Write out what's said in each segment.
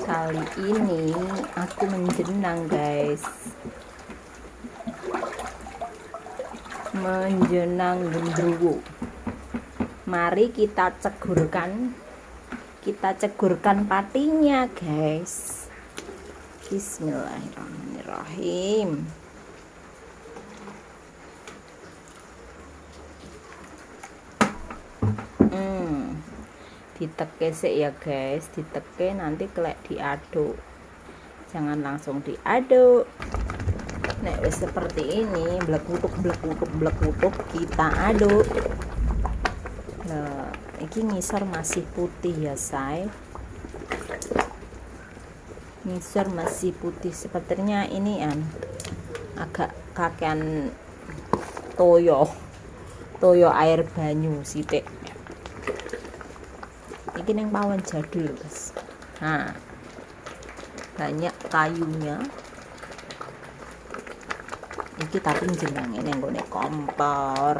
Kali ini aku menjenang, guys. Menjenang gendruwo. Mari kita cegurkan patinya, guys. Bismillahirrahmanirrahim. Diteke sih ya, guys. Diteke nanti kelek diaduk. Jangan langsung diaduk. Nek wis seperti ini, blekutuk kita aduk. Nah, ini ngisor masih putih ya, say. Ngisor masih putih, sepertinya ini agak kakean toyo air banyu sithik. Iki neng pawon jadul, guys. Nah, banyak kayunya. Iki tapi jenenge neng gone kompor.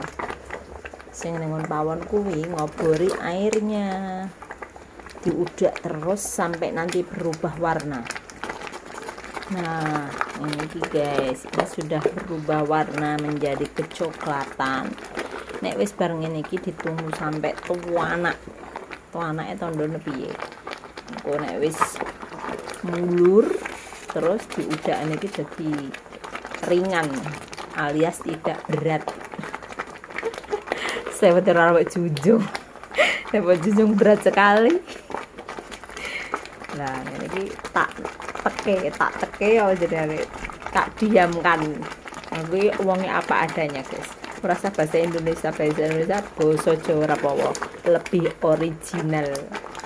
Sing neng pawon kuwi ngobori airnya. Diudak terus sampai nanti berubah warna. Nah, ini guys, ini sudah berubah warna menjadi kecoklatan. Nek wis bareng ini ditunggu sampai tuanak tondone piye. Engko nek wis mulur terus diudak niki jadi ringan alias tidak berat. Saya betul rawat jujung. Saya jujung berat sekali. Nah, ini tak teke ya jenenge. Tak diamkan. Tapi uangnya apa adanya, guys. Merasa bahasa Indonesia bahasa Jawa rapowo lebih original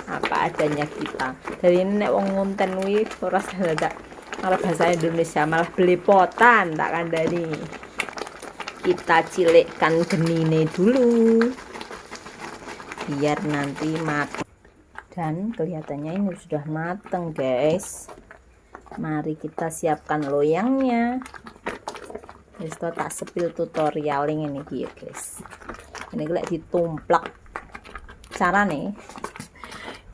apa adanya kita. Dari ini nek wong ngonten kuwi ora tak malah bahasa Indonesia malah belepotan tak kandhani. Kita cilikkan genine dulu biar nanti matang. Dan kelihatannya ini sudah matang, guys. Mari kita siapkan loyangnya. Wis tak sepil tutorial ini ya, guys. Ini lek ditumplak carane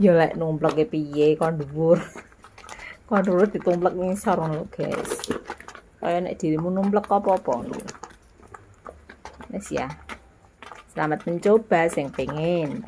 ya lek numplake piye kon dhuwur ditumplak ngisor lho, guys. Kaya nek dirimu numplak apa-apa lho. Wis ya. Selamat mencoba sing pengen.